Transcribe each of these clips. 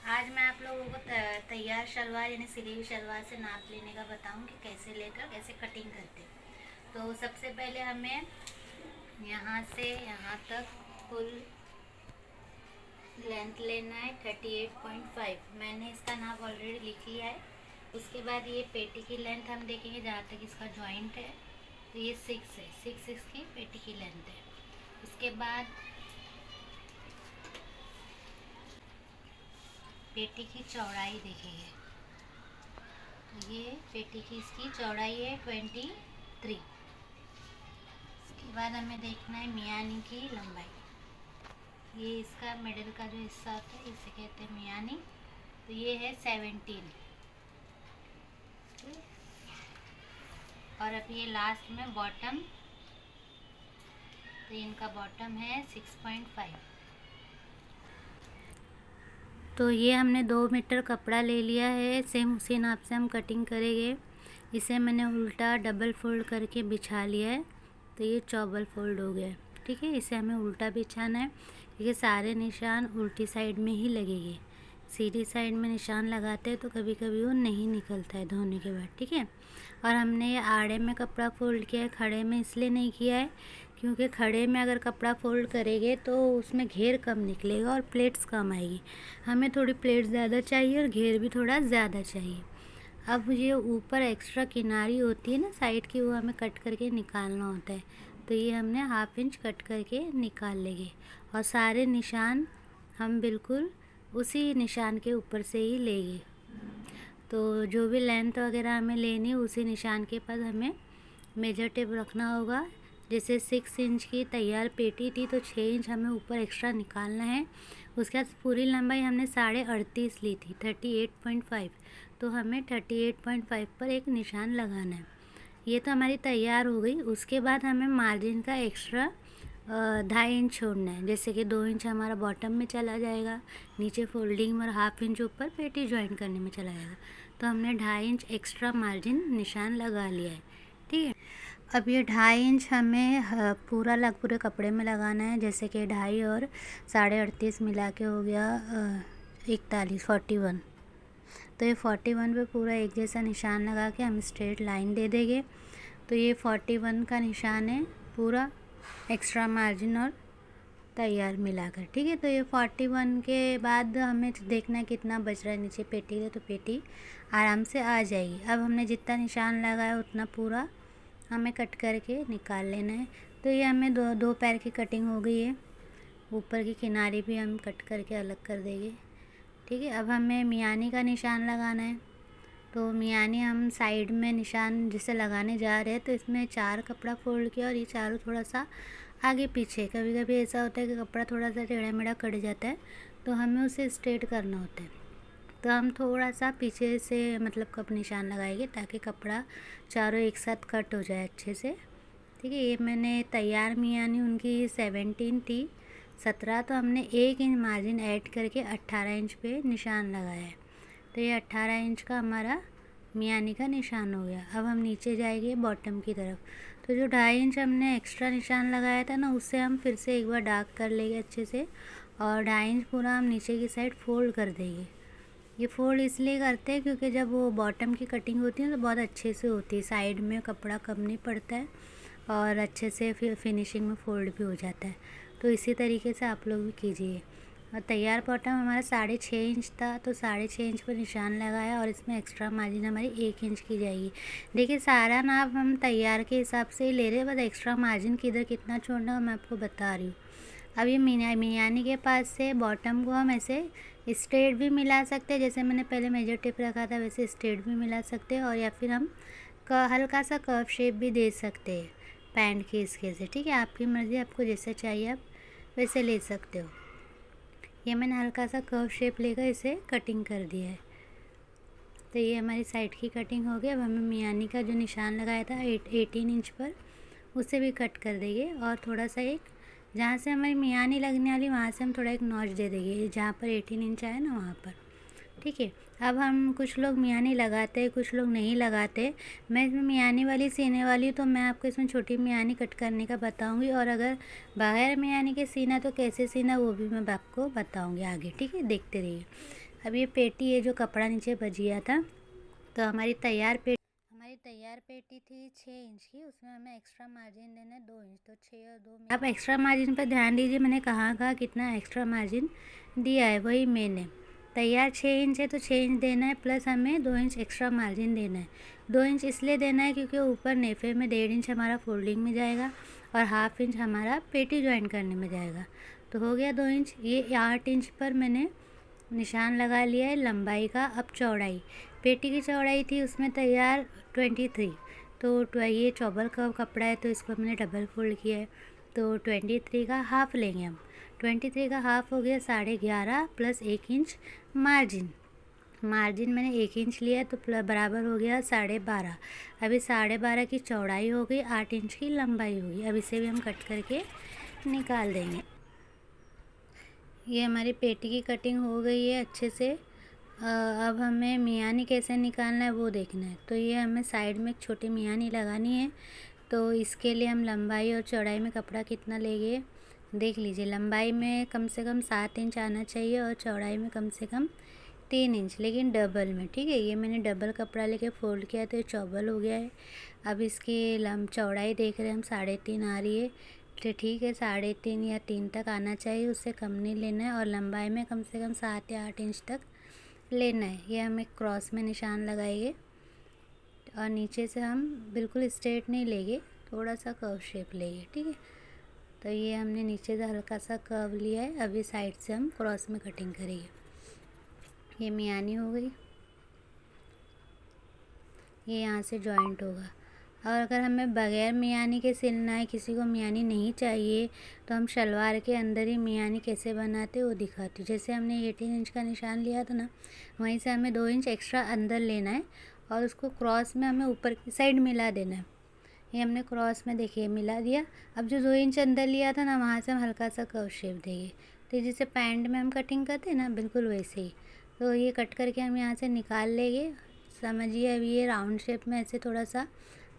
आज मैं आप लोगों को तैयार शलवार यानी सिली हुई शलवार से नाप लेने का बताऊं कि कैसे लेकर कैसे कटिंग करते हैं। तो सबसे पहले हमें यहाँ से यहाँ तक फुल लेंथ लेना है 38.5। मैंने इसका नाप ऑलरेडी लिख लिया है। उसके बाद ये पेटी की लेंथ हम देखेंगे जहाँ तक इसका जॉइंट है, तो ये 6 है, 6 इसकी पेटी की लेंथ है। उसके बाद पेटी की चौड़ाई देखेंगे, तो ये पेटी की इसकी चौड़ाई है 23। इसके बाद हमें देखना है मियानी की लंबाई। ये इसका मिडिल का जो हिस्सा होता है इसे कहते हैं मियानी, तो ये है 17। और अब ये लास्ट में बॉटम, तो इनका बॉटम है 6.5। तो ये हमने 2 मीटर कपड़ा ले लिया है, सेम उसी नाप से हम कटिंग करेंगे। इसे मैंने उल्टा डबल फोल्ड करके बिछा लिया है, तो ये चौबल फोल्ड हो गया है। ठीक है, इसे हमें उल्टा बिछाना है क्योंकि सारे निशान उल्टी साइड में ही लगेंगे। सीधी साइड में निशान लगाते हैं तो कभी कभी वो नहीं निकलता है धोने के बाद। ठीक है, और हमने ये आड़े में कपड़ा फोल्ड किया है, खड़े में इसलिए नहीं किया है क्योंकि खड़े में अगर कपड़ा फोल्ड करेंगे तो उसमें घेर कम निकलेगा और प्लेट्स कम आएगी। हमें थोड़ी प्लेट्स ज़्यादा चाहिए और घेर भी थोड़ा ज़्यादा चाहिए। अब ये ऊपर एक्स्ट्रा किनारी होती है ना साइड की, वो हमें कट करके निकालना होता है, तो ये हमने 1/2 इंच कट करके निकाल लेंगे। और सारे निशान हम बिल्कुल उसी निशान के ऊपर से ही लेंगे। तो जो भी लेंथ वगैरह हमें लेनी है उसी निशान के पास हमें मेजर टेप रखना होगा। जैसे 6 इंच की तैयार पेटी थी तो 6 इंच हमें ऊपर एक्स्ट्रा निकालना है। उसके बाद पूरी लंबाई हमने 38.5 ली थी, 38.5, तो हमें 38.5 पर एक निशान लगाना है। ये तो हमारी तैयार हो गई। उसके बाद हमें मार्जिन का एक्स्ट्रा 2.5 इंच छोड़ना है। जैसे कि 2 इंच हमारा बॉटम में चला जाएगा, नीचे फोल्डिंग और 1/2 इंच ऊपर पेटी ज्वाइन करने में चला जाएगा, तो हमने 2.5 इंच एक्स्ट्रा मार्जिन निशान लगा लिया है। ठीक है, अब ये 2.5 इंच हमें पूरे कपड़े में लगाना है। जैसे कि 2.5 और 38.5 मिला के हो गया 41। तो ये 41 पे पूरा एक जैसा निशान लगा के हम स्ट्रेट लाइन दे देंगे। तो ये 41 का निशान है पूरा एक्स्ट्रा मार्जिन और तैयार मिलाकर। ठीक है, तो ये 41 के बाद हमें देखना है कितना बच रहा है नीचे पेटी का, तो पेटी आराम से आ जाएगी। अब हमने जितना निशान लगाया उतना पूरा हमें कट करके निकाल लेना है। तो ये हमें दो पैर की कटिंग हो गई है। ऊपर की किनारी भी हम कट करके अलग कर देंगे। ठीक है, अब हमें मियानी का निशान लगाना है। तो मियानी हम साइड में निशान जिसे लगाने जा रहे हैं, तो इसमें 4 कपड़ा फोल्ड किया और ये चारों थोड़ा सा आगे पीछे। कभी कभी ऐसा होता है कि कपड़ा थोड़ा सा टेढ़ा मेढ़ा कट जाता है, तो हमें उसे स्ट्रेट करना होता है। तो हम थोड़ा सा पीछे से मतलब कप निशान लगाएंगे ताकि कपड़ा चारों एक साथ कट हो जाए अच्छे से। ठीक है, ये मैंने तैयार मियानी उनकी 17 थी, 17, तो हमने 1 इंच मार्जिन ऐड करके 18 इंच पे निशान लगाया है। तो ये 18 इंच का हमारा मियानी का निशान हो गया। अब हम नीचे जाएंगे बॉटम की तरफ। तो जो 2.5 इंच हमने एक्स्ट्रा निशान लगाया था ना, उससे हम फिर से एक बार डार्क कर लेंगे अच्छे से, और 2.5 इंच पूरा हम नीचे की साइड फोल्ड कर देंगे। ये फोल्ड इसलिए करते हैं क्योंकि जब वो बॉटम की कटिंग होती है तो बहुत अच्छे से होती है, साइड में कपड़ा कम नहीं पड़ता है और अच्छे से फिर फिनिशिंग में फोल्ड भी हो जाता है। तो इसी तरीके से आप लोग भी कीजिए। और तैयार बॉटम हमारा 6.5 इंच था, तो 6.5 इंच पर निशान लगाया और इसमें एक्स्ट्रा मार्जिन हमारी 1 इंच की जाएगी। देखिए, सारा नाप हम तैयार के हिसाब से ही ले रहे हैं, बस एक्स्ट्रा मार्जिन किधर कितना छोड़ना है मैं आपको बता रही हूँ। अब ये मियानी के पास से बॉटम को हम ऐसे स्ट्रेट भी मिला सकते हैं, जैसे मैंने पहले मेजर टेप रखा था वैसे स्ट्रेट भी मिला सकते हैं, और या फिर हम हल्का सा कर्व शेप भी दे सकते हैं पैंट के इसके से। ठीक है, आपकी मर्ज़ी, आपको जैसे चाहिए आप वैसे ले सकते हो। ये मैंने हल्का सा कर्व शेप लेकर इसे कटिंग कर दिया है। तो ये हमारी साइड की कटिंग हो गई। अब हमें मियानी का जो निशान लगाया था 18 इंच पर, उसे भी कट कर देंगे, और थोड़ा सा एक जहाँ से हमारी मियानी लगने वाली वहाँ से हम थोड़ा एक नॉच दे देंगे, जहाँ पर 18 इंच आए ना वहाँ पर। ठीक है, अब हम कुछ लोग मियानी लगाते हैं, कुछ लोग नहीं लगाते। मैं इसमें मियानी वाली सीने वाली, तो मैं आपको इसमें छोटी मियानी कट करने का बताऊंगी, और अगर बगैर मियानी के सीना तो कैसे सीना वो भी मैं आपको बताऊंगी आगे। ठीक है, देखते रहिए। अब ये पेटी है जो कपड़ा नीचे बच गया था, तो हमारी तैयार पेटी थी 6 इंच की, उसमें हमें एक्स्ट्रा मार्जिन देना है 2 इंच, तो 6 और 2 आप एक्स्ट्रा मार्जिन पर ध्यान दीजिए, मैंने कहाँ कितना एक्स्ट्रा मार्जिन दिया है वही मैंने। तैयार 6 इंच है तो 6 इंच देना है, प्लस हमें 2 इंच एक्स्ट्रा मार्जिन देना है। 2 इंच इसलिए देना है क्योंकि ऊपर नेफे में 1.5 इंच हमारा फोल्डिंग में जाएगा और 1/2 इंच हमारा पेटी ज्वाइन करने में जाएगा। तो हो गया 2 इंच। ये 8 इंच पर मैंने निशान लगा लिया है लंबाई का। अब चौड़ाई, पेटी की चौड़ाई थी उसमें तैयार 23, तो ये चौबल का कपड़ा है तो इसको मैंने डबल फोल्ड किया है, तो 23 का हाफ़ लेंगे हम। 23 का हाफ़ हो गया 11.5 प्लस 1 इंच मार्जिन। मैंने 1 इंच लिया तो बराबर हो गया 12.5। अभी 12.5 की चौड़ाई हो गई, 8 इंच की लंबाई होगी। अब इसे भी हम कट करके निकाल देंगे। ये हमारी पेटी की कटिंग हो गई है अच्छे से। अब हमें मियानी कैसे निकालना है वो देखना है। तो ये हमें साइड में एक छोटी मियानी लगानी है, तो इसके लिए हम लंबाई और चौड़ाई में कपड़ा कितना लेंगे देख लीजिए। लंबाई में कम से कम 7 इंच आना चाहिए और चौड़ाई में कम से कम 3 इंच, लेकिन डबल में, ठीक है। ये मैंने डबल कपड़ा लेके फोल्ड किया तो ये चौबल हो गया है। अब इसकी चौड़ाई देख रहे हैं हम 3.5 आ रही है, तो ठीक है 3.5 या 3 तक आना चाहिए, उससे कम नहीं लेना है। और लंबाई में कम से कम 7 या 8 इंच तक लेना है। ये हम एक क्रॉस में निशान लगाएंगे और नीचे से हम बिल्कुल स्ट्रेट नहीं लेंगे, थोड़ा सा कर्व शेप लेंगे, ठीक है। तो ये हमने नीचे से हल्का सा कर्व लिया है। अभी साइड से हम क्रॉस में कटिंग करेंगे। ये मियानी हो गई, ये यहाँ से जॉइंट होगा। और अगर हमें बग़ैर मियानी के सिलना है, किसी को मियानी नहीं चाहिए, तो हम शलवार के अंदर ही मियानी कैसे बनाते वो दिखाती हूँ। जैसे हमने 18 इंच का निशान लिया था ना, वहीं से हमें 2 इंच एक्स्ट्रा अंदर लेना है और उसको क्रॉस में हमें ऊपर की साइड मिला देना है। ये हमने क्रॉस में देखिए मिला दिया। अब जो 2 इंच अंदर लिया था ना, वहाँ से हम हल्का सा कर्व शेप देंगे, तो जैसे पैंट में हम कटिंग करते हैं ना, बिल्कुल वैसे ही। तो ये कट करके हम यहाँ से निकाल लेंगे। समझिए अभी ये राउंड शेप में ऐसे थोड़ा सा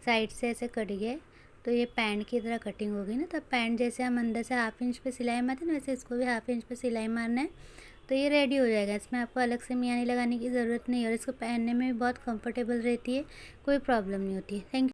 साइड से ऐसे कट गए, तो ये पैंट की तरह कटिंग होगी ना। तब पैंट जैसे हम अंदर से 1/2 इंच पे सिलाई मारते हैं ना, वैसे इसको भी 1/2 इंच पे सिलाई मारना है, तो ये रेडी हो जाएगा। इसमें आपको अलग से मियानी लगाने की ज़रूरत नहीं है और इसको पहनने में भी बहुत कंफर्टेबल रहती है, कोई प्रॉब्लम नहीं होती है। Thank you.